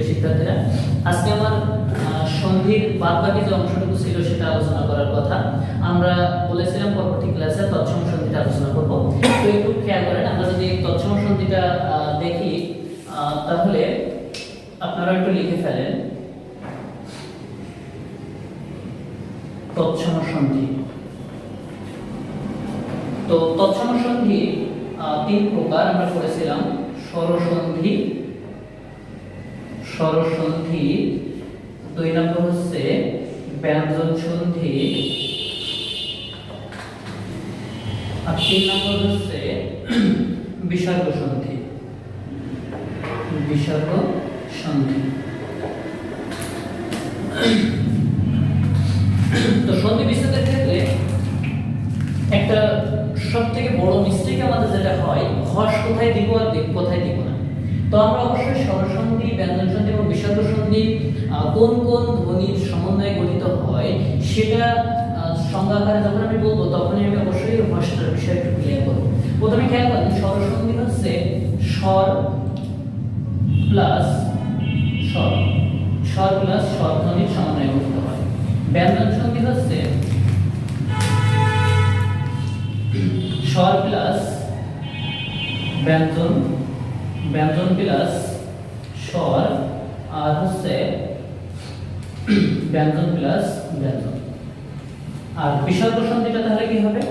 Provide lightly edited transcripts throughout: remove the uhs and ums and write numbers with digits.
শিক্ষার্থীরা, আজকে আমার সন্ধির বাদবাকি যে অংশটুকু ছিল সেটা আলোচনা করার কথা। আমরা বলেছিলাম পরবর্তী ক্লাসে তৎসম সন্ধিটা আলোচনা করব। তো একটু খেয়াল করেন, আমরা যদি তৎসম সন্ধিটা দেখি তাহলে আপনারা একটু লিখে ফেলেন তৎসম সন্ধি। তো তৎসম সন্ধি তিন প্রকার আমরা করেছিলাম: স্বরসন্ধি, স্বরসন্ধি, দুই নম্বর হচ্ছে ব্যঞ্জন সন্ধি, আর তিন নম্বর হচ্ছে বিসর্গ সন্ধি। বিসর্গ সন্ধি। তো সন্ধি বিচ্ছেদের ক্ষেত্রে একটা সবথেকে বড় মিস্টেক আমাদের যেটা হয়, হর্ষ কোথায় দিব আর দিক কোথায় দিব না। তো আমরা অবশ্যই স্বরসন্ধি, ব্যঞ্জন সন্ধি এবং বিসর্গ সন্ধি কোন কোন ধ্বনির সমন্বয়ে গঠিত হয় সেটা সংজ্ঞাকারে যখন আমি বলবো তখনই আমি অবশ্যই হর্ষটার বিষয়ে একটু ক্লিয়ার করবো। প্রথমে খেয়াল করেন, স্বরসন্ধি হচ্ছে স্বর প্লাস স্বর, স্বর প্লাস স্বর ধ্বনির সমন্বয়ে গঠিত হয়। ব্যঞ্জন সন্ধি হচ্ছে স্বর প্লাস ব্যঞ্জন, ব্যঞ্জন প্লাস স্বর, আর হচ্ছে ব্যঞ্জন প্লাস ব্যঞ্জন। আর বিসর্গ সন্ধিটা তাহলে কি হবে?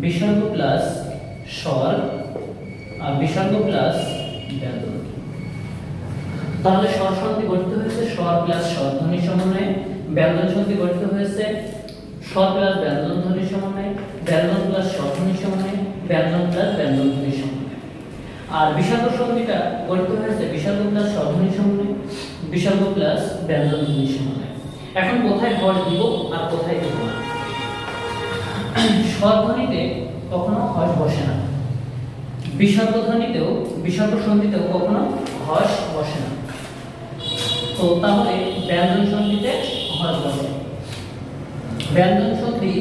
বিসর্গ প্লাস স্বর আর বিসর্গ প্লাস ব্যঞ্জন। তাহলে স্বর সন্ধি গঠিত হয়েছে স্বর প্লাস স্বর ধ্বনির সমন্বয়ে, ব্যঞ্জন সন্ধি গঠিত হয়েছে স্বর প্লাস ব্যঞ্জন ধ্বনির সমন্বয়ে, ব্যঞ্জন প্লাস স্বর ধ্বনির সমন্বয়ে, ব্যঞ্জন প্লাস ব্যঞ্জন ধ্বনির সমন্বয়ে। আর বিসর্গ সন্ধিটা গঠিত হয়েছে বিসর্গ প্লাস স্বর ধ্বনির সমন্বয়ে, বিসর্গ প্লাস ব্যঞ্জন ধ্বনির সমন্বয়ে। এখন কোথায় হর্ষ দিব আর কোথায় দিব না? স্বর ধ্বনিতে কখনো হর্ষ বসে না, বিসর্গ ধ্বনিতেও, বিসর্গ সন্ধিতেও কখনো হর্ষ বসে না। তো তাহলে ব্যঞ্জন সন্ধিতে হর্ষ বসে। ব্যঞ্জন সন্ধি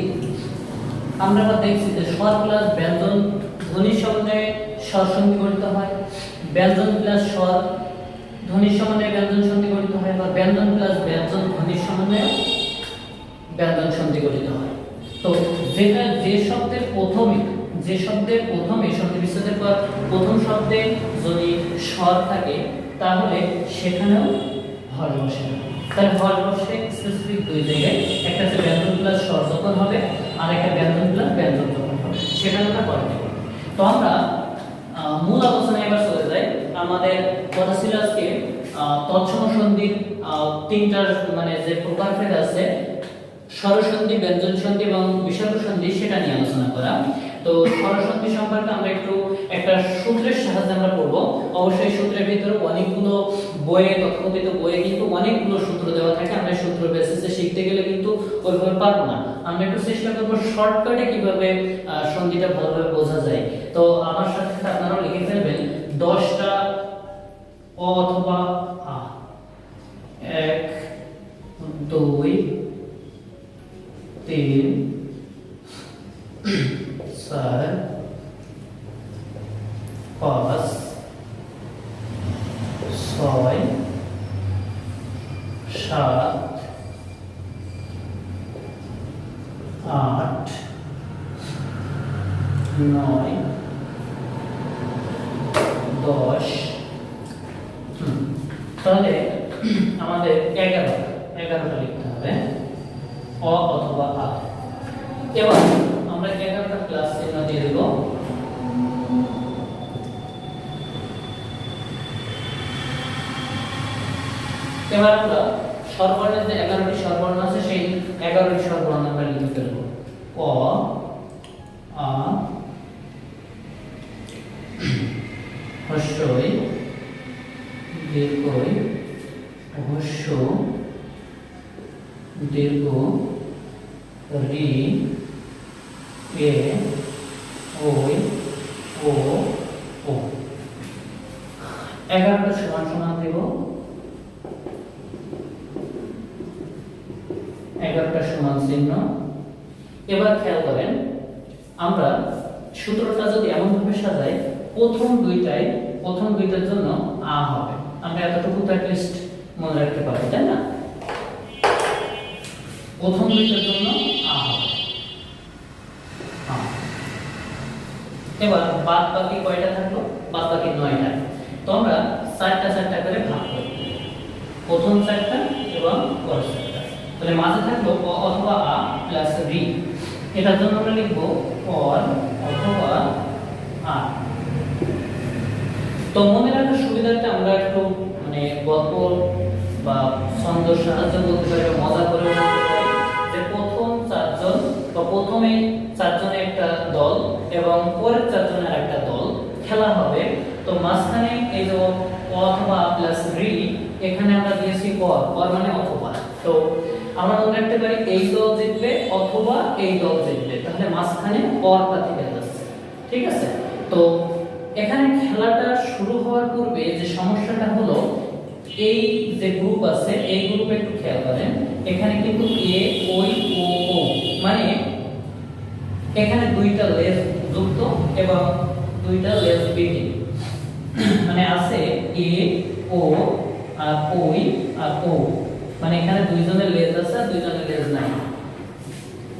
আমরা আবার দেখছি যে স্বর প্লাস ব্যঞ্জন ধ্বনির সমন্বয়ে স্বর সন্ধি গঠিত হয়, ব্যঞ্জন প্লাস স্বর ধ্বনির সমন্বয়ে ব্যঞ্জন সন্ধি গঠিত হয়, বা ব্যঞ্জন প্লাস ব্যঞ্জন ধ্বনির সমন্বয়ে ব্যঞ্জন সন্ধি গঠিত হয়। তো যেটা যে শব্দের প্রথমে, যে শব্দের প্রথমে সন্ধি বিচ্ছেদের পর প্রথম শব্দে যদি স্বর থাকে তাহলে সেখানেও হর্ষ বসে না। তাহলে হর্ষ বসে স্পেসিফিক দুই জায়গায়, একটা হচ্ছে ব্যঞ্জন প্লাস স্বর যখন হবে আর একটা ব্যঞ্জন প্লাস ব্যঞ্জন যখন হবে, সেখানে আমরা পরে দেব। তো আমরা মূল আলোচনায় এবার চলে যাই। আমাদের কথা ছিল আজকে তৎসম সন্ধির তিনটার মানে যে প্রকারভেদ আছে, স্বরসন্ধি, ব্যঞ্জন সন্ধি এবং বিসর্গ সন্ধি, সেটা নিয়ে আলোচনা করা। তো স্বরসন্ধি সম্পর্কে আমরা একটু একটা সূত্রের সাহায্যে আমরা পড়ব। অবশ্যই সূত্রের ভিতরে অনেকগুলো বইয়ে, তথাকথিত বইয়ে কিন্তু অনেকগুলো সূত্র দেওয়া থাকে। আমরা সূত্র বেসিসে শিখতে গেলে কিন্তু ওইভাবে পারবো না। আমরা একটু চেষ্টা করব শর্টকাটে কিভাবে সন্ধিটা ভালোভাবে বোঝা যায়। তো আমার সাথে সাথে আপনারাও লিখে ফেলবেন 10টা অ অথবা আ। 1 2 3 4 5 6 7 8 9 10। তাহলে আমাদের 11টা লিখতে হবে অ অথবা আ। এবার আমরা 11টা ক্লাস চিহ্ন দিয়ে দেব। এবার আমরা স্বরবর্ণের যে 11টি স্বরবর্ণ আছে সেই 11টি স্বরবর্ণ আমরা লিখে ফেলব। অ, আ, হ্রস্বই, দীর্ঘই, হ্রস্ব, দীর্ঘ, রি, এ, ওই, ও, ও। 11টা সমান সমান দেব, 11টা সমান চিহ্ন। এবার খেয়াল করেন, আমরা সূত্রটা যদি এমন ভাবে সাজাই, প্রথম দুইটার জন্য আ হবে। আমরা এতটুকু তো অ্যাটলিস্ট মনে রাখতে পারবে, তাই না? প্রথম দুইটার জন্য আ হবে। এবার বাদ বাকি কয়টা থাকলো? বাদ বাকি 9টা। তো আমরা 4টা করে ভাগ করি, প্রথম 4টা এবং পরের 4টা। তাহলে মাঝে থাকলো অ অথবা আ প্লাস রি। এটার জন্য আমরা লিখবো অর অথবা আ। তো মনে রাখার সুবিধার্থে আমরা একটু মানে গল্প বা ছন্দের সাহায্যে বলতে পারি, মজা করে বলতে পারি যে প্রথম 4জন বা প্রথমে 4জনের একটা দল এবং পরের 4জনের একটা দল খেলা হবে। তো মাঝখানে এই যে অ অথবা প্লাস রি, এখানে আমরা দিয়েছি অর মানে অথবা। তো আমরা মনে রাখতে পারি এই দল জিতবে অথবা এই দল জিতবে, তাহলে মাঝখানে অরটা থেকে যাচ্ছে। ঠিক আছে? তো এখানে খেলাটা শুরু হওয়ার পূর্বে যে সমস্যাটা হলো, এই যে গ্রুপ আছে এই গ্রুপে একটু খেয়াল করেন, এখানে কিন্তু এ ওই ও ও মানে এখানে দুইটা লেজ যুক্ত এবং দুইটা লেজ বিহীন, মানে আছে এ ও আর ওই আর ও, মানে এখানে দুইজনের লেজ আছে আর দুইজনের লেজ নাই।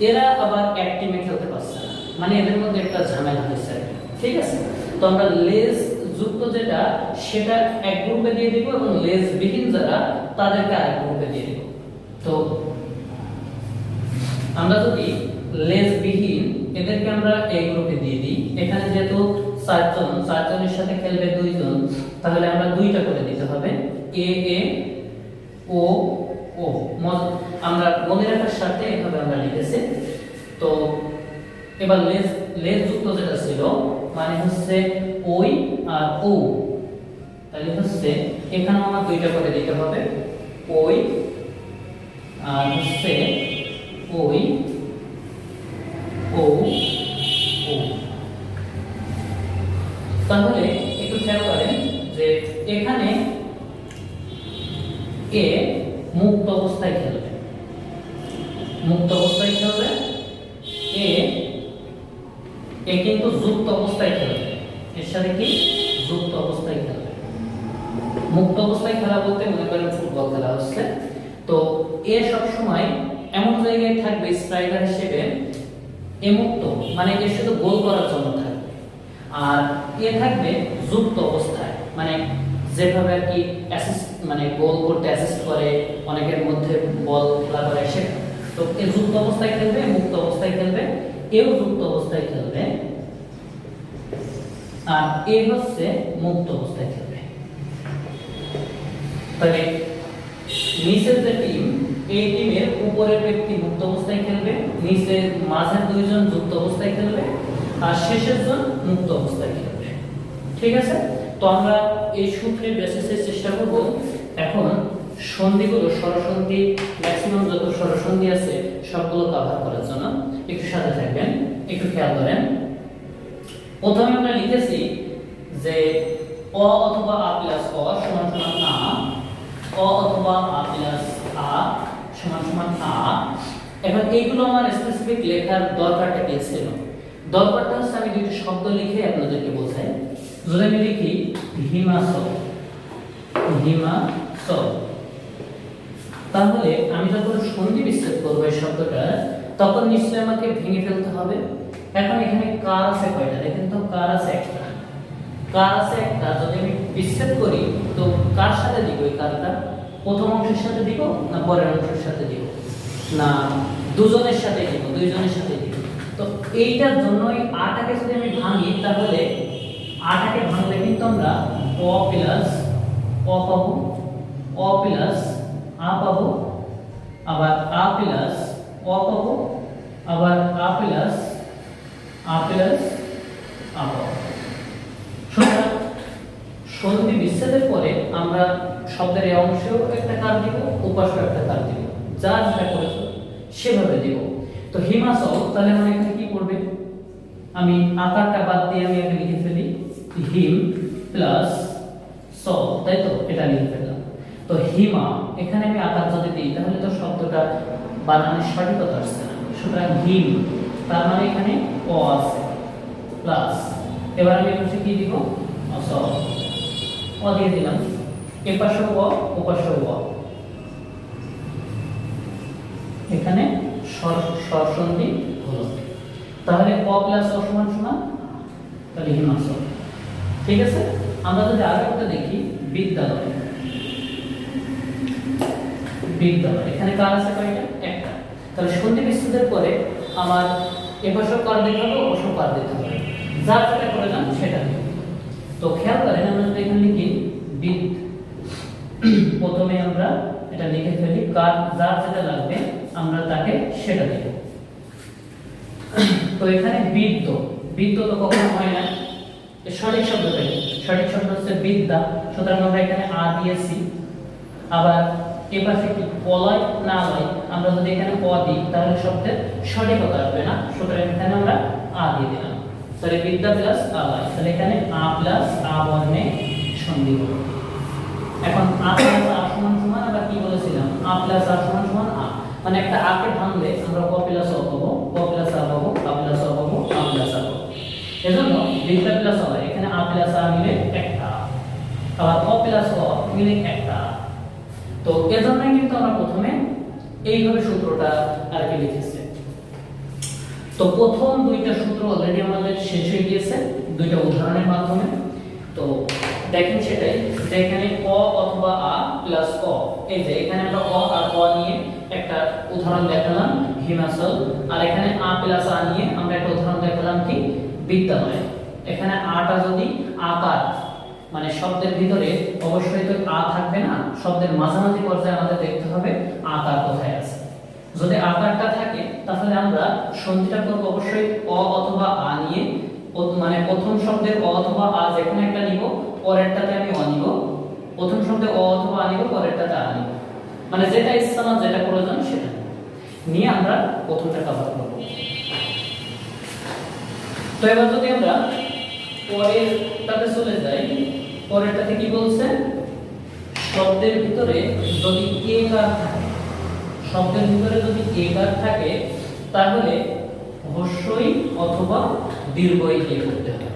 এরা আবার এক টিমে খেলতে পারছে না, মানে এদের মধ্যে একটা ঝামেলা হয়েছে। ঠিক আছে? তো আমরা লেজ যুক্ত যেটা সেটা এক গ্রুপে দিয়ে দিব এবং লেজ বিহীন যারা তাদেরকে আরেক গ্রুপে দিয়ে দিব। তো আমরা যদি লেজ বিহীন এদেরকে আমরা এই গ্রুপে দিয়ে দিই, এখানে যেহেতু 4জনের সাথে খেলবে 2জন, তাহলে আমরা 2টা করে দিতে হবে, এ এ ও ও। আমরা মনে রাখার সাথে এভাবে আমরা লিখেছি। তো এবার লেজ যুক্ত যেটা ছিল মানে হচ্ছে ওই আর ও, তাহলে হচ্ছে এখানে আমরা 2টা করে দিতে হবে, ওই আর হচ্ছে ওই ও ও। তাহলে একটু খেয়াল করেন যে এখানে এ মুক্ত অবস্থায় খেলবে, মুক্ত অবস্থায় খেলবে। এ কিন্তু যুক্ত অবস্থায় খেলবে, এর সাথে কি যুক্ত অবস্থায় খেলবে। মুক্ত অবস্থায় খেলা বলতে মনে করেন ফুটবল খেলা হচ্ছে, তো এ সব সময় এমন জায়গায় থাকবে স্ট্রাইকার হিসেবে, এ মুক্ত মানে এর শুধু গোল করার জন্য থাকবে, আর এ থাকবে যুক্ত অবস্থায়, মানে যেভাবে আর কি অ্যাসিস্ট মানে গোল করতে অ্যাসিস্ট করে অনেকের মধ্যে বল খেলা করে সে। তো এ যুক্ত অবস্থায় খেলবে, মুক্ত অবস্থায় খেলবে, এও যুক্ত অবস্থায় খেলবে, আর এ হচ্ছে মুক্ত অবস্থায় খেলবে। তাহলে নিচের যে টিম, এই টিমের উপরের ব্যক্তি মুক্ত অবস্থায় খেলবে, নিচের মাঝের 2জন যুক্ত অবস্থায় খেলবে, আর শেষের জন মুক্ত অবস্থায় খেলবে। ঠিক আছে? তো আমরা এই সূত্রের বেসিসে চেষ্টা করব এখন সন্ধিগুলো, স্বরসন্ধি ম্যাক্সিমাম যত স্বরসন্ধি আছে সবগুলো কভার করার জন্য। একটু সাথে থাকবেন, একটু খেয়াল করেন। প্রথমে আমরা লিখেছি যে অ অথবা আ প্লাস অ সমান সমান আ, অ অথবা আ প্লাস আ সমান সমান আ। এখন এইগুলো আমার স্পেসিফিক লেখার দরকারটা কি ছিল? দরকারটা হচ্ছে আমি দুটো শব্দ লিখে আপনাদেরকে বোঝাই। যদি আমি লিখি হিমাচল, হিমাচল, তাহলে আমি যখন সন্ধি বিচ্ছেদ করবো এই শব্দটা, তখন নিশ্চয়ই আমাকে ভেঙে ফেলতে হবে। এখন এখানে কার আছে কয়টা? দেখেন তো, কার আছে একটা, কার আছে একটা। যদি আমি বিচ্ছেদ করি তো কার সাথে দিব? এই কারটা প্রথম অংশের সাথে দিব না পরের অংশের সাথে দিব? না, দুজনের সাথে দিব, দুইজনের সাথে দিব। তো এইটার জন্য এই আটাকে যদি আমি ভাঙি, তাহলে আটাকে ভাঙলে কিন্তু আমরা অ প্লাস অ পাবো, অ প্লাস আ পাবো, আবার আ প্লাস অ পাবো, আবার আ প্লাস আ পাবো। সুতরাং সন্ধি বিচ্ছেদের পরে আমরা শব্দের এই অংশেও একটা কার দিব, উপাসও একটা কার দিব, যা যেটা করেছো সেভাবে দিব। তো হিমাচল, তাহলে মানে এখানে কি করবে? আমি আকারটা বাদ দিয়ে আমি আগে লিখে ফেলি হিম প্লাস সল, তাই তো? এটা লিখে ফেললাম। তো হিমা, এখানে আমি আকার যদি দিই তাহলে তো শব্দটা বানানের সঠিকতা আসছে না। সুতরাং হিম, তার মানে এখানে অ আছে প্লাস, এবার আমি হচ্ছে কি দিব? সল, অ দিয়ে দিলাম। এ পাশে ও ও পাশে ও, এখানে স্বরসন্ধি হলো। তাহলে ক প্লাস অ সমান সমান তাহলে হিমাচল। ঠিক আছে, আমরা যদি আরেকটা দেখি বিদ্যালয়। বিদ্যালয় এখানে কার আছে কয়টা? একটা। তাহলে সন্ধি বিচ্ছেদের পরে আমার এপাশে কার দিতে হবে, ওপাশে কার দিতে হবে, যার যেটা করে যান সেটা দিই। তো খেয়াল করেন আমরা যদি এখানে লিখি বিদ, প্রথমে আমরা এটা লিখে ফেলি, কার যার যেটা লাগবে আমরা তাকে সেটা দেব। তো এখানে বিদ্য, বিদ্য তো কখনো হয় না, সঠিক শব্দটা কি? সঠিক শব্দ হচ্ছে বিদ্যা, সুতরাং আমরা এখানে আ দিয়েছি। আবার এপাশে কি পলয় না লয়, আমরা যদি এখানে প দিই তাহলে শব্দের সঠিকতা আসবে না, সুতরাং এখানে আমরা আ দিয়ে দিলাম। তাহলে বিদ্যা প্লাস আলয়, তাহলে এখানে আ প্লাস আ বর্ণে সন্ধি হলো। এখন আ প্লাস আ সমান সমান আমরা কি বলেছিলাম? আ প্লাস আ সমান সমান আ, মানে একটা আ কে ভাঙলে আমরা ক প্লাস অ পাবো, ক প্লাস আ পাবো, আ প্লাস অ পাবো, আ প্লাস আ পাবো। এজন্য বিদ্যা প্লাস আলয় এখানে আ প্লাস আ মিলে একটা, আবার ক প্লাস অ মিলে একটা। তো এজন্যই কিন্তু আমরা প্রথমে এইভাবে সূত্রটা আর কি লিখেছি। তো প্রথম দুইটা সূত্র অলরেডি আমাদের শেষ হয়ে গিয়েছে দুইটা উদাহরণের মাধ্যমে। তো দেখেন সেটাই, যে এখানে অ অথবা আ প্লাস অ, এই যে এখানে আমরা অ আর অ নিয়ে একটা উদাহরণ দেখালাম হিমাচল, আর এখানে আ প্লাস আ নিয়ে আমরা একটা উদাহরণ দেখালাম কি বিদ্যালয়। এখানে আটা যদি আকার, মানে শব্দের ভিতরে অবশ্যই তো আ থাকবে না, শব্দের মাঝামাঝি পর্যায়ে আমাদের দেখতে হবে আকার কোথায় আছে। যদি আকারটা থাকে তাহলে আমরা সন্ধিটা করব অবশ্যই অ অথবা আ নিয়ে, মানে প্রথম শব্দের অ অথবা আ যেকোনো একটা নিব, পরেরটাতে আমি অ নিব, প্রথম শব্দে অ অথবা আ নিব, পরেরটাতে আ নিব, মানে যেটা ইচ্ছা না যেটা প্রয়োজন সেটা নিয়ে আমরা প্রথমটা কভার করব। তো এবার যদি আমরা পরেরটাতে চলে যাই, পরেরটাতে কি বলছে? শব্দের ভিতরে যদি একার থাকে, শব্দের ভিতরে যদি একার থাকে তাহলে হস্যই অথবা দীর্ঘই দিয়ে করতে হবে।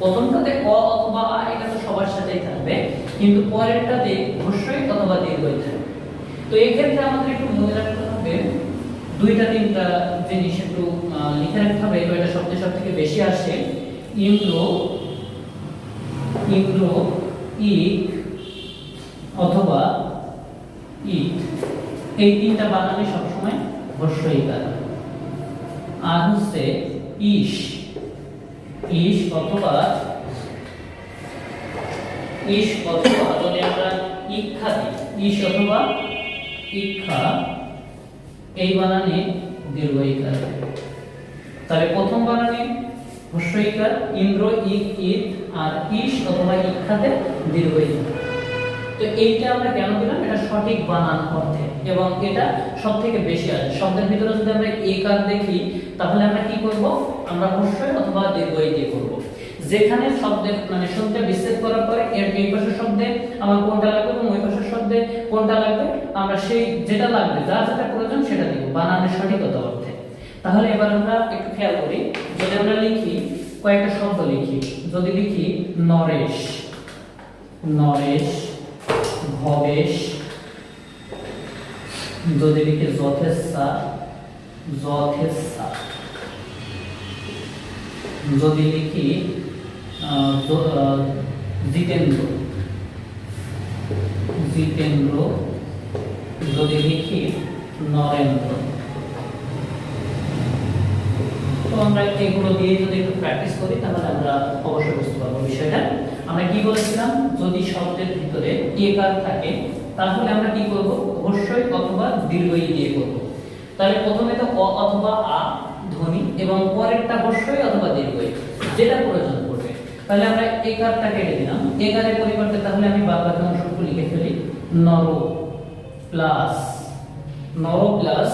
প্রথমটাতে অ অথবা আ এটা তো সবার সাথেই থাকবে, কিন্তু পরেরটাতে হস্যই অথবা দীর্ঘই থাকবে। তো এই ক্ষেত্রে আমাদের একটু মনে রাখতে হবে দুইটা তিনটা জিনিস একটু লিখে রাখতে হবে। এটা শব্দের সবথেকে বেশি আসে ইন্দ্র, ইন্দ্র, ইক অথবা ইট, এই তিনটা বানানে সবসময় হস্যইকার। আর হচ্ছে ইশ, ইশ অথবা ইশ অথবা যদি আমরা ইক্ষা দিই, ইশ অথবা ইক্ষা, এই বানানে দীর্ঘইকার। তাহলে প্রথম বানানে হস্যইকার ইন্দ্র, ইক, ইট, আর ইশ অথবা ইক্ষাতে দীর্ঘইকার। তো এইটা আমরা কেন দিলাম? এটা সঠিক বানান অর্থে, এবং এটা সবথেকে বেশি আসে শব্দের ভিতরে। যদি আমরা একার দেখি তাহলে আমরা কি করব? আমরা হস্যই অথবা দীর্ঘই দিয়ে করব। যেখানে শব্দের মানে শব্দে বিচ্ছেদ করার পরে এর এই পাশের শব্দে আমার কোনটা লাগবে এবং ওই পাশের শব্দে কোনটা লাগবে, আমরা সেই যেটা লাগবে যা যেটা প্রয়োজন সেটা দিব বানানের সঠিকতা অর্থে। তাহলে এবার আমরা একটু খেয়াল করি, যদি আমরা লিখি কয়েকটা শব্দ লিখি, যদি লিখি নরেশ, নরেশ, ভবেশ, যদি লিখি যথেচ্ছা, যথেচ্ছা, যদি লিখি জিতেন্দ্র, জিতেন্দ্র, যদি লিখি নরেন্দ্র। তো আমরা এগুলো দিয়ে যদি একটু প্র্যাকটিস করি তাহলে আমরা অবশ্যই বুঝতে পারবো বিষয়টা। আমরা কি বলেছিলাম? যদি শব্দের ভিতরে একার থাকে তাহলে আমরা কি করব? হস্যই অথবা দীর্ঘই দিয়ে করব। তাহলে প্রথমে তো অ অথবা আ ধ্বনি এবং পরেরটা হস্যই অথবা দীর্ঘই, যেটা প্রয়োজন পড়বে। তাহলে আমরা একারটা কেটে দিলাম, একারের পরিবর্তে তাহলে আমি বাদ-বাকি অংশটুকু লিখে ফেলি নর প্লাস, নর প্লাস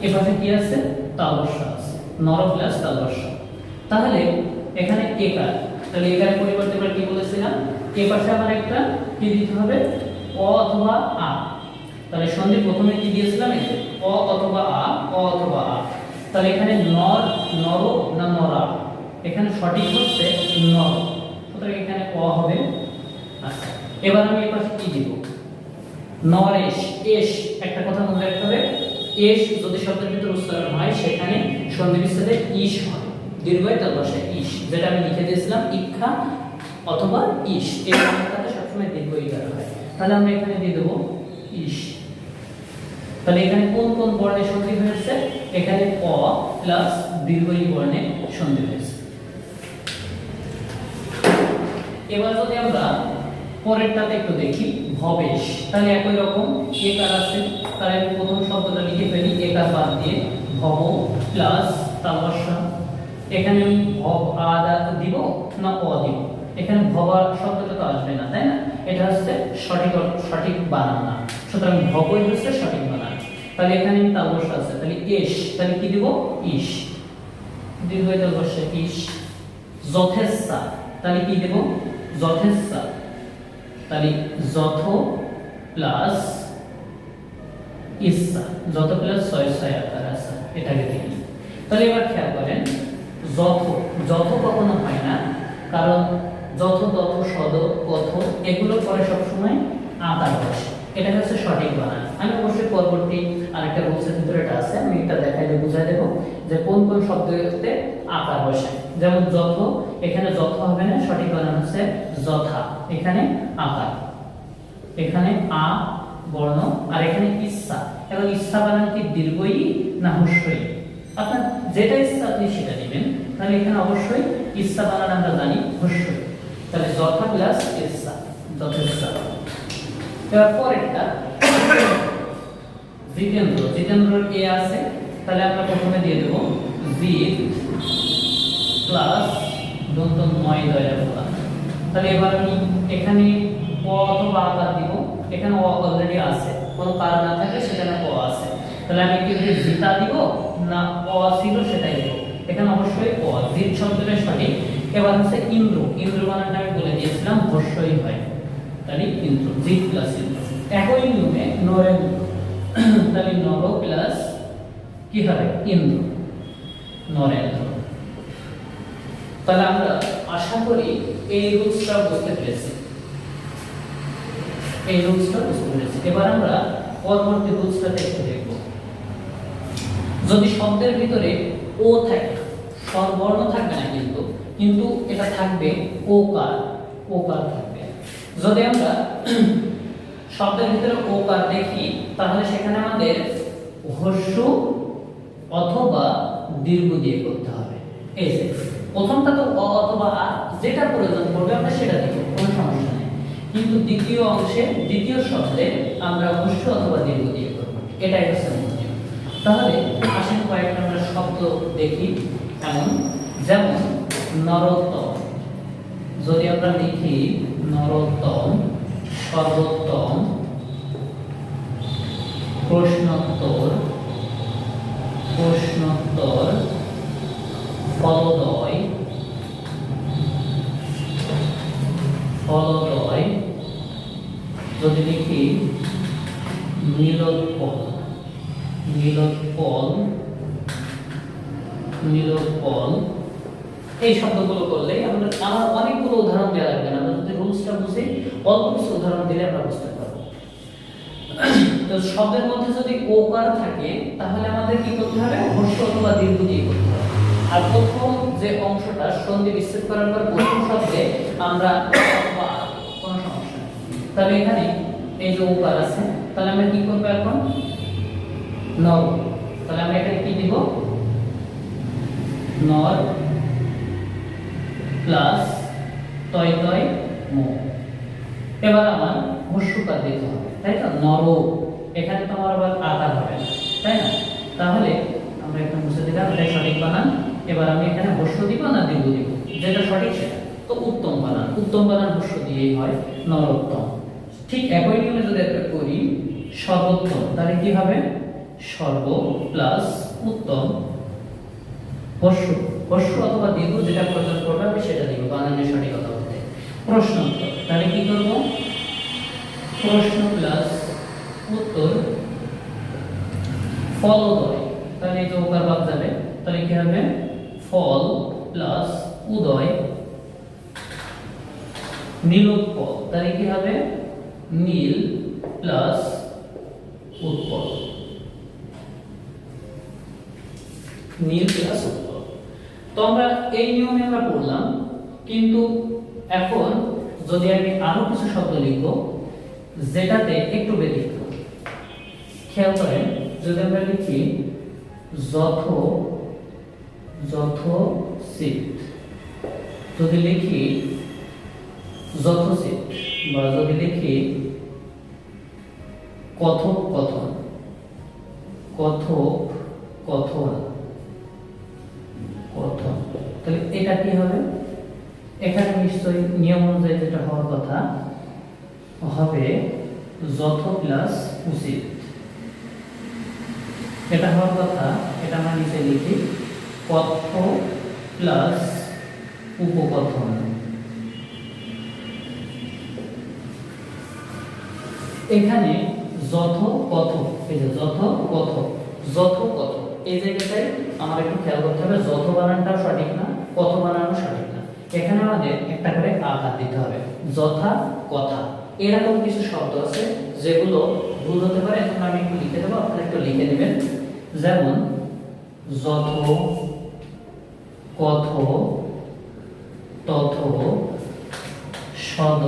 এপাশে কি আছে? তালবস্য আছে, নর প্লাস তালবস্য। তাহলে এখানে একার, তাহলে একারের পরিবর্তে আমরা কি বলেছিলাম? এপাশে আমার একটা কি দিতে হবে? অ অথবা আ। তাহলে সন্ধি প্রথমে কি দিয়েছিলাম? এই যে অ অথবা আ, অ অথবা আ। তাহলে এখানে নর, নর না নরা? এখানে সঠিক হচ্ছে নর, সুতরাং এখানে অ হবে। আচ্ছা, এবার আমি এই পাশে কি দিব? নরেশ, এশ, একটা কথা মনে রাখতে হবে, এশ যদি শব্দের ভিতরে উচ্চারণ হয় সেখানে সন্ধি বিচ্ছেদে ইশ হয়, দীর্ঘই তার বসায় ইশ, যেটা আমি লিখে দিয়েছিলাম ইক্ষা অথবা ইশ, এই বাক্যটাতে সবসময় দীর্ঘ ইকার হয়। তাহলে আমরা এখানে দিয়ে দেব ইশ। তাহলে এখানে কোন কোন বর্ণে সন্ধি হয়েছে? এখানে অ প্লাস দীর্ঘ ই বর্ণে সন্ধি হয়েছে। এবার যদি আমরা পরেরটাতে একটু দেখি, ভবেশ, তাহলে একই রকম একার আছে, তাহলে আমি প্রথম শব্দটা লিখে ফেলি একার বাদ দিয়ে, ভব প্লাস তালবস্যা। এখানে আমি ভব আদা দিব না অ দিব? এখানে ভবা শব্দটা তো আসবে না, তাই না? এটা হচ্ছে সঠিক বানান না, সুতরাং ভবই হচ্ছে সঠিক বানান। তাহলে এখানে আমি তালবস্যা আছে, তাহলে এশ, তাহলে কি দিব? ইশ, দীর্ঘ তালবস্যা ইশ। যথেচ্ছা, তাহলে কি দেব? যথেচ্ছা, তাহলে যথ প্লাস ইচ্ছা, যত প্লাস ছয় ছয় আকার আছে, এটাকে দেখি। তাহলে এবার খেয়াল করেন, যথ, যথ কখনো হয় না, কারণ যথ তথ সদ কথ এগুলোর পরে সবসময় আকার বসে, এটা হচ্ছে সঠিক বানান। আমি অবশ্যই পরবর্তী আরেকটা রুলসের ভিতরে এটা আছে, আমি এটা দেখাই দিয়ে বুঝাই দেব যে কোন কোন শব্দতে আকার বসে। যেমন যথ, এখানে যথ হবে না, সঠিক বানান হচ্ছে যথা, এখানে আকার, এখানে আ বর্ণ, আর এখানে ইচ্ছা। এবং ইচ্ছা বানান কি দীর্ঘই না হ্রস্বই? আপনার যেটা ইচ্ছা আপনি সেটা নেবেন। তাহলে এখানে অবশ্যই ইচ্ছা বানান আমরা জানি হ্রস্বই, তাহলে যথা প্লাস ইচ্ছা, যথেচ্ছা। এবার পরেরটা জিতেন্দ্র, জিতেন্দ্রর এ আছে, তাহলে আমরা প্রথমে দিয়ে দেব জিত প্লাস দন্ত নয় দয়ের ফলা। তাহলে এবার আমি এখানে অ অথবা আকার দিব, এখানে অ অলরেডি আছে, কোনো কারণ না থাকে সেখানে অ আছে, তাহলে আমি কি জিতা দিব না অ ছিল সেটাই দিব? এখানে অবশ্যই অ, জিত শব্দটা সঠিক। এবার হচ্ছে ইন্দ্র, ইন্দ্র বানানটা আমি বলে দিয়েছিলাম হ্রস্বই হয়, তাহলে ইন্দ্র, জিত প্লাস ইন্দ্র। একই নিয়মে নরেন্দ্র, তাহলে নর প্লাস কি হবে? ইন্দ্র, নরেন্দ্র। তাহলে আমরা আশা করি এই রুলসটা বুঝতে পেরেছি, এই রুলসটা বুঝতে পেরেছি। এবার আমরা পরবর্তী রুলসটা একটু দেখব। যদি শব্দের ভিতরে ও থাকে, স্বরবর্ণ থাকবে না কিন্তু, কিন্তু এটা থাকবে ওকার, ওকার থাকবে। যদি আমরা শব্দের ভিতরে ওকার দেখি, তাহলে সেখানে আমাদের হ্রস্ব অথবা দীর্ঘ দিয়ে করতে হবে। এই যে প্রথমটা তো অ অথবা আ, যেটা প্রয়োজন পড়বে আমরা সেটা দিব, কোনো সমস্যা নেই। কিন্তু দ্বিতীয় অংশে, দ্বিতীয় শব্দে আমরা হ্রস্ব অথবা দীর্ঘ দিয়ে করব, এটাই হচ্ছে মূল নিয়ম। তাহলে আসেন কয়েকটা আমরা শব্দ দেখি এমন, যেমন নরোত্তম, যদি আমরা লিখি নরোত্তম, সর্বোত্তম, প্রশ্নোত্তর, প্রশ্নোত্তর, ফলোদয়, ফলোদয়, যদি লিখি নীলোৎপল, নীলোৎপল, নীলোৎপল, এই শব্দগুলো করলে আমরা, আমার অনেকগুলো উদাহরণ দেওয়া লাগবে না, আমরা যদি রুলসটা বুঝি অল্প কিছু উদাহরণ দিলে আমরা বুঝতে পারবো। তো শব্দের মধ্যে যদি ওকার থাকে তাহলে আমাদের কি করতে হবে? হ্রস্ব অথবা দীর্ঘ দিয়ে করতে হবে। আর প্রথম যে অংশটা সন্ধি বিচ্ছেদ করার পর প্রথম শব্দে আমরা অথবা, কোনো সমস্যা নেই। তাহলে এখানে এই যে ওকার আছে, তাহলে আমরা কি করব এখন? নর, তাহলে আমরা এখানে কি দিব? নর প্লাস তয় তয় মো। এবার আমার হ্রস্বকার দিতে হবে, তাই তো? নর, এখানে তো আমার আবার আকার হবে না, তাই না? তাহলে আমরা এখানে মুছে দিলাম, এটাই সঠিক বানান। এবার আমি এখানে হ্রস্ব দিব না দীর্ঘ দিব? যেটা সঠিক সেটা তো উত্তম বানান, উত্তম বানান হ্রস্ব দিয়েই হয়, নরোত্তম। ঠিক একই নিয়মে যদি আমরা করি সর্বোত্তম, তাহলে কি হবে? সর্ব প্লাস উত্তম, হ্রস্ব, হ্রস্ব অথবা দীর্ঘ যেটা প্রয়োজন পড়বে আমি সেটা দিব বানানের সঠিকতা হতে। প্রশ্নোত্তর, তাহলে কি করব? প্রশ্ন প্লাস উত্তর, ফলোদয়, তাহলে এই যে ওকার বাদ যাবে, তাহলে কি হবে? ফল প্লাস উদয়, নীলোৎপল, তাহলে কি হবে নীল প্লাস উৎপল, নীল প্লাস উৎপল। তো আমরা এই নিয়মে আমরা পড়লাম, কিন্তু এখন যদি আমি আরো কিছু শব্দ লিখব যেটাতে একটু ব্যতিক্রম, খেয়াল করেন, যদি আমরা লিখি যথোচিত, যদি লিখি যথোচিত, বা যদি লিখি কথোপকথন, তাহলে এটা কি হবে? এখানে নিশ্চয়ই নিয়ম অনুযায়ী যেটা হওয়ার কথা হবে যথ প্লাস উচিত, এটা হওয়ার কথা। এটা আমরা নিচে লিখি কথ প্লাস উপকথন। এখানে যথ কথ, এই যে যথ কথ, এই জায়গাটায় আমার একটু খেয়াল করতে হবে, যথ বানানটাও সঠিক না, কথ বানানো সঠিক না। এখানে আমাদের একটা করে আকার দিতে হবে, যথা কথা। এরকম কিছু শব্দ আছে যেগুলো ভুল হতে পারে, এখন আমি একটু লিখে দেবো, আপনারা একটু লিখে নেবেন। যেমন যথ, কথ, তথ, সদ,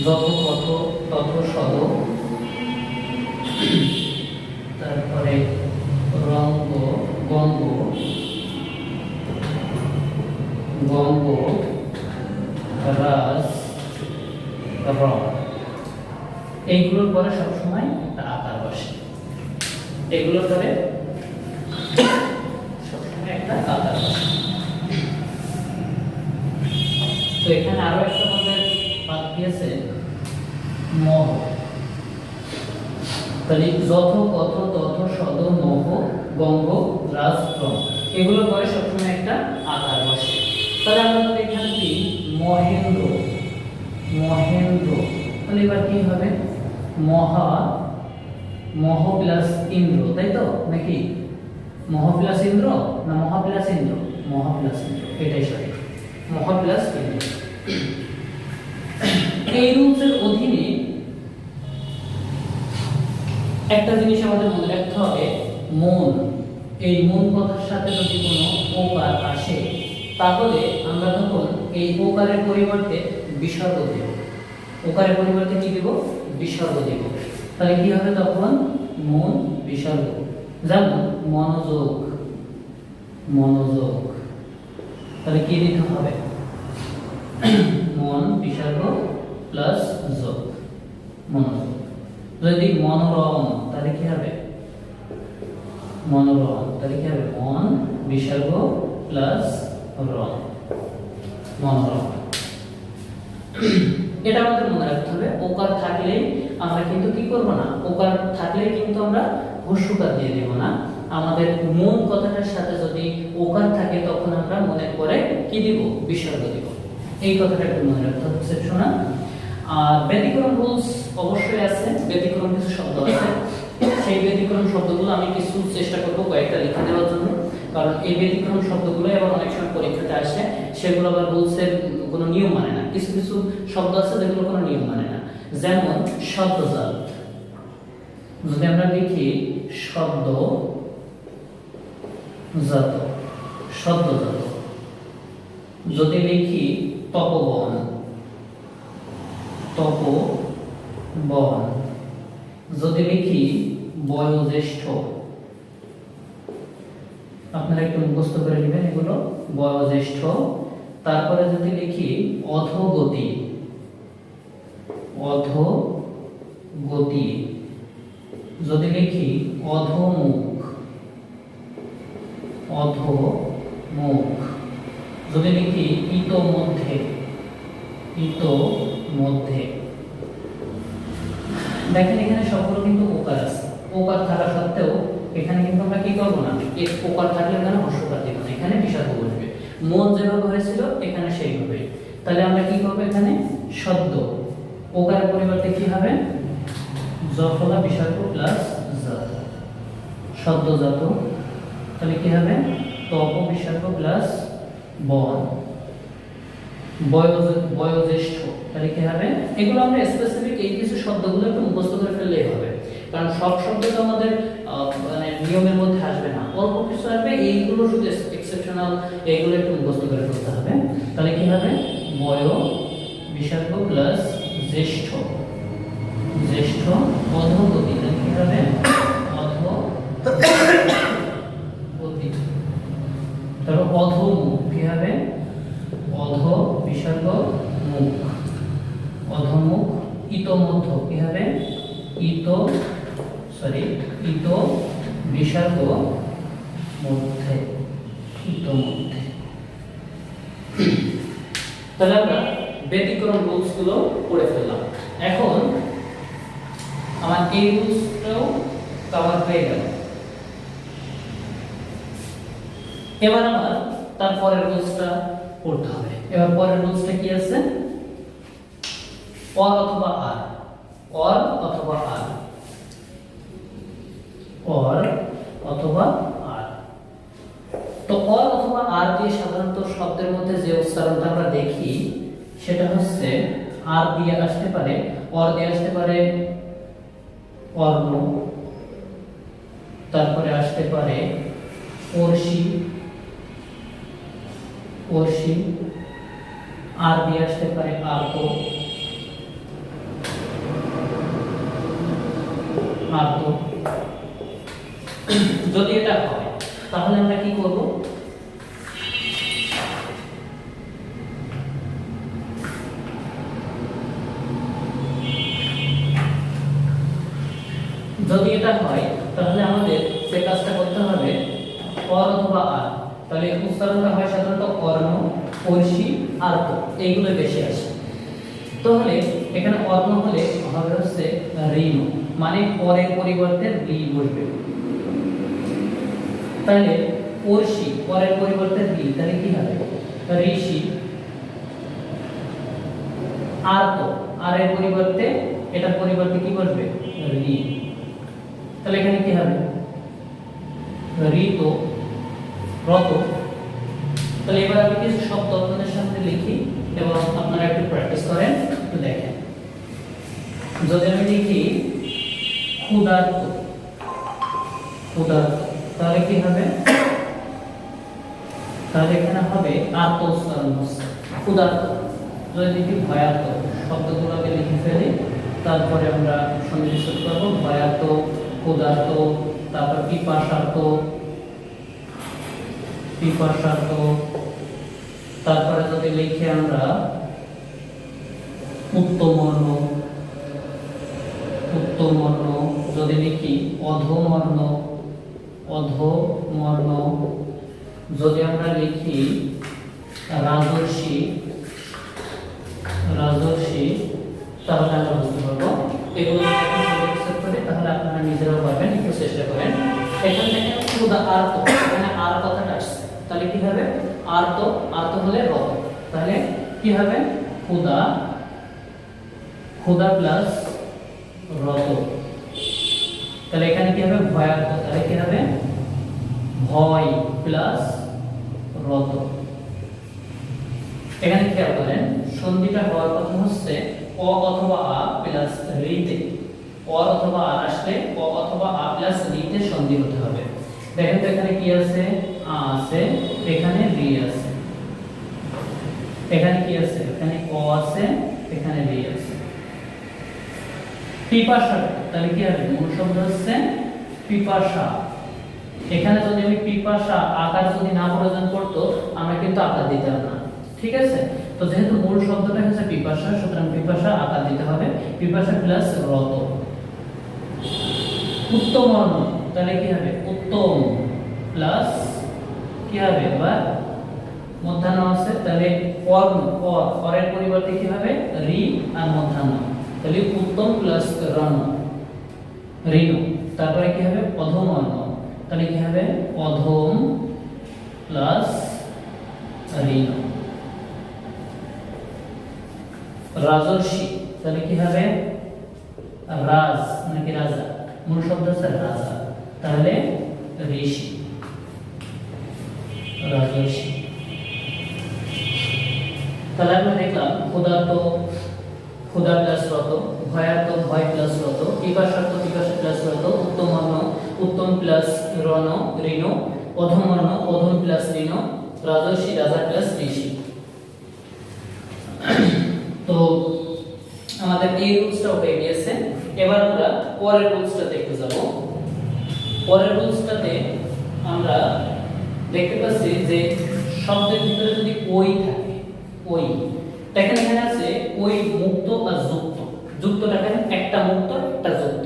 যথ কথ তথ সদ, তারপরে রঙ্গ, গঙ্গ, রাজ, রং, এইগুলোর পরে সবসময় একটা আকার বসে, এগুলোর পরে সবসময় একটা আকার বসে। তো এখানে আরো একটা আমাদের বাদ দিয়েছে মহ, তাহলে যথ কথ তথ সদ মহ গঙ্গ রাজ রং, এগুলোর পরে সবসময় একটা আকার বসে। তাহলে আমরা যদি এখানে কি মহেন্দ্র, তাহলে এবার কি হবে মহ প্লাস ইন্দ্র, তাই তো নাকি মহ প্লাস ইন্দ্র না মহা প্লাস ইন্দ্র? মহা প্লাস ইন্দ্র, এটাই সঠিক, মহা প্লাস ইন্দ্র। এই রুলসের অধীনে একটা জিনিস আমাদের মনে রাখতে হবে, মন, এই মন কথার সাথে যদি কোনো ওকার আসে তাহলে আমরা তখন এই ওকারের পরিবর্তে বিসর্গ দেব, ওকারের পরিবর্তে কি দেব? বিসর্গ দেব। তাহলে কি হবে তখন? মন বিসর্গ। যেমন মনোযোগ, তাহলে কি দিতে হবে? মন বিসর্গ প্লাস যোগ, মনোযোগ। যদি মনোরম, তাহলে কি হবে? মনোরম, তাহলে কি হবে? মন বিসর্গ প্লাস রম, মনোরম। এটা আমাদের মনে রাখতে হবে। ওকার থাকলে আমরা কিন্তু কি করব না, ওকার থাকলে কিন্তু আমরা হস্যকার দিয়ে দেব না। আমাদের মন কথাটার সাথে যদি ওকার থাকে তখন আমরা মনের পরে কি দিব? বিসর্গ দিব। এই কথাটা একটু মনে রাখতে হচ্ছে শোনা। আর ব্যতিক্রম রুলস অবশ্যই আছে, ব্যতিক্রম কিছু শব্দ আছে, সেই ব্যতিক্রম শব্দগুলো আমি কিছু চেষ্টা করব কয়েকটা লিখে দেওয়ার জন্য, কারণ এই ব্যতিক্রম শব্দগুলো আবার অনেক সময় পরীক্ষাতে আসে, সেগুলো আবার রুলসের কোনো নিয়ম মানে না। কিছু কিছু শব্দ আছে যেগুলো কোনো নিয়ম মানে না। যেমন শব্দজাত, যদি আমরা লিখি শব্দজাত, যদি লিখি তপবন, যদি লিখি বয়োজ্যেষ্ঠ, আপনারা একটু মুখস্থ করে নেবেন এগুলো, বয়োজ্যেষ্ঠ। তারপরে যদি লিখি অধোগতি, যদি লিখি অধোমুখ, যদি লিখি ইতোমধ্যে, দেখেন এখানে সবগুলো কিন্তু ওকার আছে। ওকার থাকা সত্ত্বেও এখানে কিন্তু আমরা কি করব না, ওকার থাকলে এখানে হস্যকার দেব না, এখানে বিসর্গ বসবে। মন যেভাবে হয়েছিল এখানে সেইভাবে। তাহলে আমরা কি করব, এখানে সদ্য, ওকারের পরিবর্তে কি হবে? যফলা বিসর্গ প্লাস জাত, সদ্যজাত। তাহলে কি হবে? তপ বিসর্গ প্লাস বন, বয়োজ্যেষ্ঠ, তাহলে কি হবে? এগুলো আমরা স্পেসিফিক এই কিছু শব্দগুলো একটু মুখস্থ করে ফেললেই হবে, কারণ সব শব্দ তো আমাদের মানে নিয়মের মধ্যে আসবে না, অল্প কিছু আসবে, এইগুলো শুধু এক্সেপশনাল, এইগুলো একটু মুখস্থ করে ফেলতে হবে। তাহলে কি হবে? বয় বিসর্গ প্লাস জ্যেষ্ঠ, জ্যেষ্ঠ অধোগতি, তাহলে কি হবে? অধোগতি। তারপর অধোমুখ, কি হবে? অধ বিসর্গ মুখ, অধোমুখ। ইতোমধ্য, কি হবে? ইত বিসর্গ মধ্যে, ইতোমধ্যে। তাহলে আমরা ব্যতিক্রম রুলস গুলো পড়ে ফেললাম। এখন আমার এই রুলসটাও কভার হয়ে গেল। এবার আমার তারপরের রুলসটা পড়তে হবে। এবার পরের রুলসটা কি আছে? অর অথবা আর, অর অথবা আর, অর অথবা আর। তো অর অথবা আর দিয়ে সাধারণত শব্দের মধ্যে যে উচ্চারণটা আমরা দেখি সেটা হচ্ছে আর দিয়ে আসতে পারে, অর দিয়ে আসতে পারে অর্ণ, তারপরে আসতে পারে অর্ষি, অর্ষি, আর দিয়ে আসতে পারে আর্ত, আর্ত। যদি এটা হয় তাহলে আমরা কি করব? যদি এটা হয় তাহলে আমাদের যে কাজটা করতে হবে অর অথবা আর, তাহলে উচ্চারণটা হয় সাধারণত অর্ণ, অর্ষি, আর্ত, এইগুলো বেশি আসে। তাহলে এখানে অর্ণ হলে হবে হচ্ছে ঋণ, মানে পরের পরিবর্তে রি বসবে। তাহলে অর্ষি পরের পরিবর্তে রি, তাহলে কি হবে? ঋষি। আর্ত, আর এর পরিবর্তে এটার পরিবর্তে কি বসবে? রি। তাহলে এখানে কি হবে? ঋত, রত। তাহলে এবার আমি কিছু শব্দ আপনাদের সামনে লিখি এবং আপনারা একটু প্র্যাকটিস করেন, একটু দেখেন। যদি আমি লিখি ক্ষুধার্ত, ক্ষুধার্ত, তাহলে কি হবে? তাহলে এখানে হবে আর্ত উচ্চারণ হচ্ছে ক্ষুধার্ত। যদি লিখি ভয়ার্ত, শব্দগুলোকে লিখে ফেলি, তারপরে আমরা সন্নিবেশ করব। ভয়ার্ত, ক্ষুধার্ত, তারপর পিপাসার্ত, পিপাসার্ত। তারপরে যদি লিখি আমরা উত্তমর্ণ, উত্তমর্ণ। যদি লিখি অধমর্ণ, অধমর্ণ। যদি আমরা লিখি রাজর্ষি, রাজর্ষি, তাহলে আমরা বুঝতে পারবো। এগুলো যদি তাহলে আপনারা নিজেরাও পারবেন, একটু চেষ্টা করেন। এখান থেকে ক্ষুধা আর্ত, এখানে আর কথাটা আসছে, তাহলে কি হবে? আর্ত, আর্ত হলে রত, তাহলে কি হবে? ক্ষুধা, ক্ষুধা প্লাস রত। তাহলে এখানে কি হবে? ভয়ার্ত, তাহলে কি হবে? ভয় প্লাস রত। এখানে খেয়াল করেন সন্ধিটা হওয়ার কথা হচ্ছে অ অথবা আ প্লাস রিতে, অ অথবা আর আসলে অ অথবা আ প্লাস রিতে সন্ধি হতে হবে। দেখেন তো এখানে কি আছে? আ আছে, এখানে রি আছে, এখানে কি আছে? এখানে অ আছে, এখানে রি আছে। পিপাসা, তাহলে কি হবে? মূল শব্দ হচ্ছে পিপাসা। এখানে যদি আমি পিপাসা আকার যদি না প্রয়োজন করতো আমরা কিন্তু আকার দিতাম না, ঠিক আছে? তো যেহেতু মূল শব্দটা হচ্ছে পিপাসা, সুতরাং পিপাসা আকার দিতে হবে, পিপাসা প্লাস রত। উত্তমর্ণ, তাহলে কি হবে? উত্তম প্লাস কি হবে? এবার মধ্যাহ্ন আছে, তাহলে অর্ণ, অরের পরিবর্তে কি হবে? রি আর মধ্যাহ্ন, তাহলে উত্তম প্লাস রণ, ঋণ। তারপরে কি হবে? অধমর্ণ, তাহলে কি হবে? অধম প্লাস ঋণ। রাজর্ষি, তাহলে কি হবে? রাজ নাকি রাজা, মূল শব্দ হচ্ছে রাজা, তাহলে ঋষি, রাজর্ষি। তাহলে আমরা দেখলাম ক্ষুধার্ত ক্ষুধা প্লাস রত, ভয়ার্ত ভয় প্লাস রত, পিপাসার্ত পিপাসা প্লাস রত, উত্তমার্ণ উত্তম প্লাস রণ ঋণ, অধমার্ণ অধম প্লাস ঋণ, রাজর্ষি রাজা প্লাস ঋষি। তো আমাদের এই রুলসটা হয়ে গিয়েছে। এবার আমরা পরের রুলসটা দেখতে যাব। পরের রুলসটাতে আমরা দেখতে পাচ্ছি যে শব্দের ভিতরে যদি ওই থাকে, ওই দেখেন এখানে আছে ওই মুক্ত আর যুক্ত। যুক্ত দেখেন একটা মুক্ত একটা যুক্ত।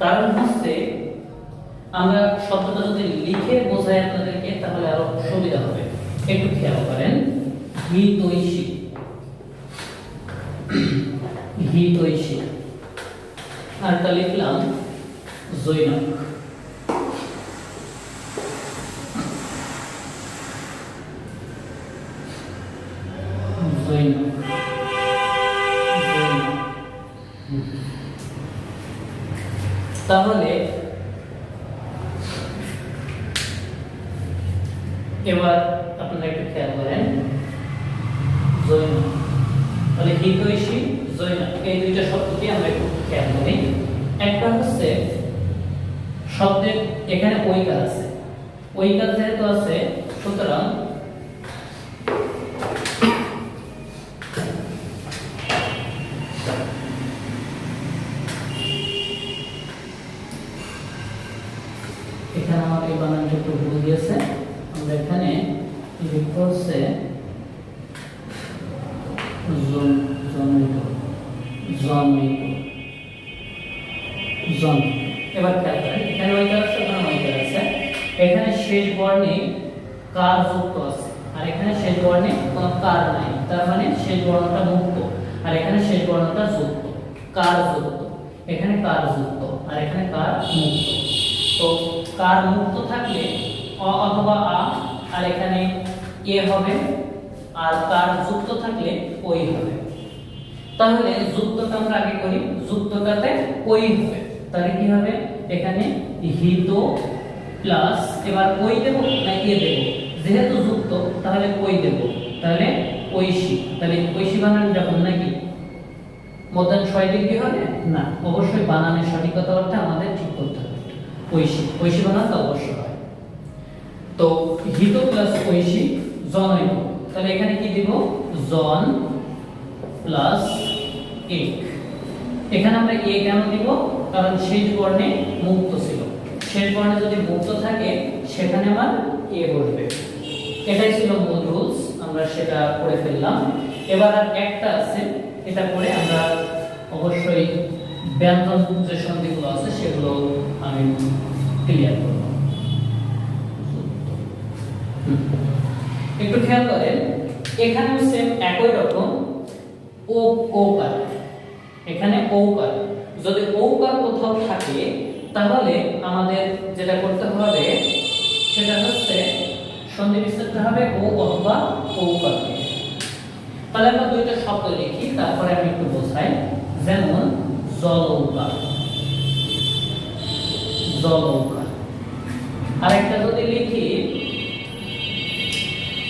কারণ হচ্ছে আমরা শব্দটা যদি লিখে বোঝাই আপনাদেরকে তাহলে আরো সুবিধা হবে। একটু খেয়াল করেন, হিতৈষী হিতৈষী, আর তা লিখলাম জৈনক। তাহলে এবার আপনারা একটু খেয়াল করেন, জৈনক তাহলে হিতৈষী জৈনক এই দুইটা শব্দকে আমরা একটু খেয়াল করি। একটা হচ্ছে শব্দের এখানে ওইকার আছে, ওইকার যেহেতু আছে সুতরাং এখানে আমাকে বানানটা একটু ভুল দিয়েছে। আমরা এখানে লিখব হচ্ছে এবার খেয়াল করেন এখানে ওইকার আছে, ওখানে ওইকার আছে। এখানে শেষ বর্ণে কার যুক্ত আছে আর এখানে শেষ বর্ণে কোনো কার নাই, তার মানে শেষ বর্ণটা মুক্ত আর এখানে শেষ বর্ণটা যুক্ত। কার যুক্ত, এখানে কার যুক্ত আর এখানে কার মুক্ত। তো কার মুক্ত থাকলে অ অথবা আ, আর এখানে এ হবে, আর কার যুক্ত থাকলে ওই হবে। তাহলে যুক্তটা আমরা আগে করি, যুক্তটাতে ওই হবে। তাহলে কি হবে, এখানে হিত প্লাস এবার ওই দেব না এ দেব, যেহেতু যুক্ত তাহলে ওই দেব, তাহলে ঐশী। তাহলে ঐশী বানান যখন নাকি মধ্যাহ্ন শয়দিক কি হবে না, অবশ্যই বানানের সঠিকতা অর্থে আমাদের ঠিক করতে হবে। ঐশী, ঐশী বানানটা অবশ্যই হয়। তো হিত প্লাস ঐশী জনৈক, তাহলে এখানে কি দিব জন প্লাস এক। এখানে আমরা এ কেন দিব, কারণ শেষ বর্ণে মুক্ত ছিল। শেষ বর্ণে যদি মুক্ত থাকে সেখানে আমার এ বসবে। এটাই ছিল মূল রুলস, আমরা সেটা করে ফেললাম। এবার আর একটা আছে, এটা করে আমরা অবশ্যই ব্যঞ্জন যে সন্ধিগুলো আছে সেগুলো আমি ক্লিয়ার করব। একটু খেয়াল করেন এখানেও সেম একই রকম ও ওকার, এখানে ওকার। যদি ওকার কোথাও থাকে তাহলে আমাদের যেটা করতে হবে সেটা হচ্ছে সন্ধি বিচ্ছেদটা হবে ও অথবা ওকার। তাহলে আমরা দুইটা শব্দ লিখি, তারপরে আমি একটু বোঝাই। যেমন জলৌকা, জলৌকা। আরেকটা যদি লিখি,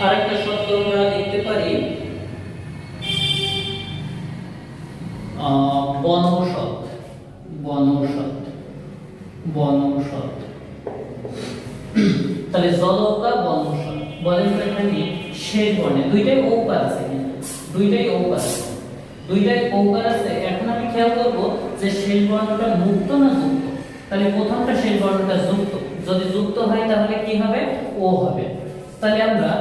আরেকটা শব্দ আমরা লিখতে পারি বনৌষধ, বনৌষধ, বনৌষধ। তাহলে জলৌকা বনৌষধ। বলেন তো এখানে শেষ বর্ণে দুইটাই ওকার আছে, দুইটাই ওকার আছে, দুইটাই ওকার আছে। এখন আমি খেয়াল করব যে শেষ বর্ণটা মুক্ত না যুক্ত। তাহলে প্রথমটা শেষ বর্ণটা যুক্ত, যদি যুক্ত হয় তাহলে কি হবে ও হবে। তাহলে আমরা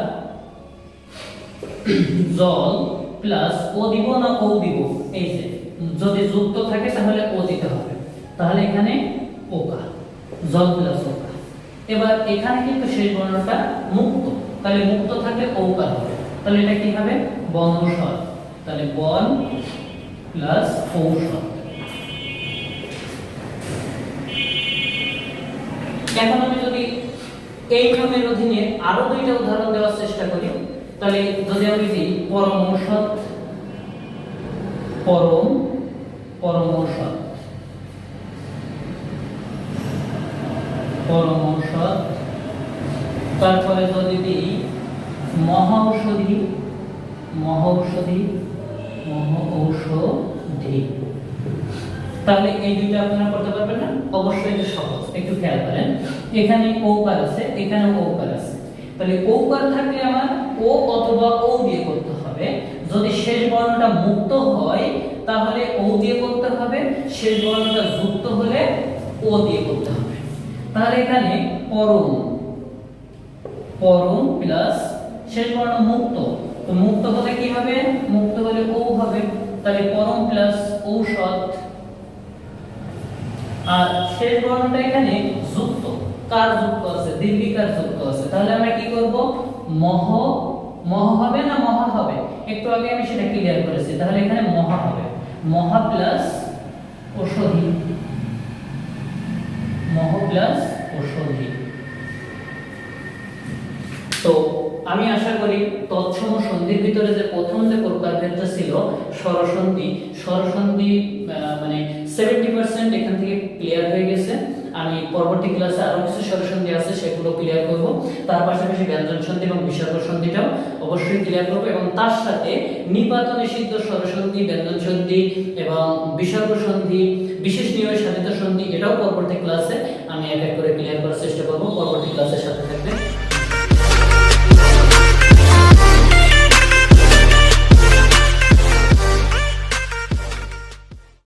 জল প্লাস ও দিব না ও দিব, এই যে যদি যুক্ত থাকে তাহলে ও দিতে হবে। তাহলে এখানে ওকা, জল প্লাস ওকা। এবার এখানে কিন্তু শেষ বর্ণটা মুক্ত, তাহলে মুক্ত থাকলে ওকার হবে। তাহলে এটা কি হবে বনৌষধ। তাহলে বন প্লাস ঔষধ। এখন আমি যদি এই নিয়মের অধীনে আরো দুইটা উদাহরণ দেওয়ার চেষ্টা করি, তাহলে যদি আমি দিই পরম ঔষধ, পরম পরম ঔষধ, পরম ঔষধ। তারপরে যদি দিই মহা ঔষধি, মহৌষধি, মহৌষধি। তাহলে এই দুইটা আপনারা করতে পারবেন না? অবশ্যই এটা সহজ, একটু খেয়াল করেন। এখানে ওকার আছে, এখানে ওকার আছে। তাহলে ওকার থাকলে আমার ও অথবা ও দিয়ে করতে হবে। যদি শেষ বর্ণটা মুক্ত হয় তাহলে ও দিয়ে করতে হবে, শেষ বর্ণটা যুক্ত হলে ও দিয়ে করতে হবে। তাহলে এখানে পরম, পরম প্লাস শেষ বর্ণ মুক্ত, তো মুক্ত হলে কি হবে? মুক্ত হলে ও হবে। তাহলে পরম প্লাস ঔষধ। আর শেষ বর্ণটা এখানে যুক্ত, কার যুক্ত আছে? দীর্ঘিকার যুক্ত আছে। তাহলে আমরা কি করব? মহ, মহ হবে না মহা হবে? একটু আগে আমি সেটা ক্লিয়ার করেছি। তাহলে এখানে মহা হবে, মহা প্লাস ঔষধি, মহ প্লাস ঔষধি। তো আমি আশা করি তৎসম সন্ধির ভিতরে যে প্রথম যে প্রকারভেদটা ছিল স্বরসন্ধি, স্বরসন্ধি মানে 70% এখান থেকে ক্লিয়ার হয়ে গেছে। আমি পরবর্তী ক্লাসে আরো কিছু স্বরসন্ধি আছে সেগুলো ক্লিয়ার করব। তার পাশাপাশি ব্যঞ্জন সন্ধি এবং বিসর্গ সন্ধিটাও অবশ্যই ক্লিয়ার করব, এবং তার সাথে নিপাত নিষিদ্ধ স্বরসন্ধি, ব্যঞ্জন সন্ধি এবং বিসর্গ সন্ধি, বিশেষ নিয়মে সাধিত সন্ধি, এটাও পরবর্তী ক্লাসে আমি এক এক করে ক্লিয়ার করার চেষ্টা করব। পরবর্তী ক্লাসের সাথে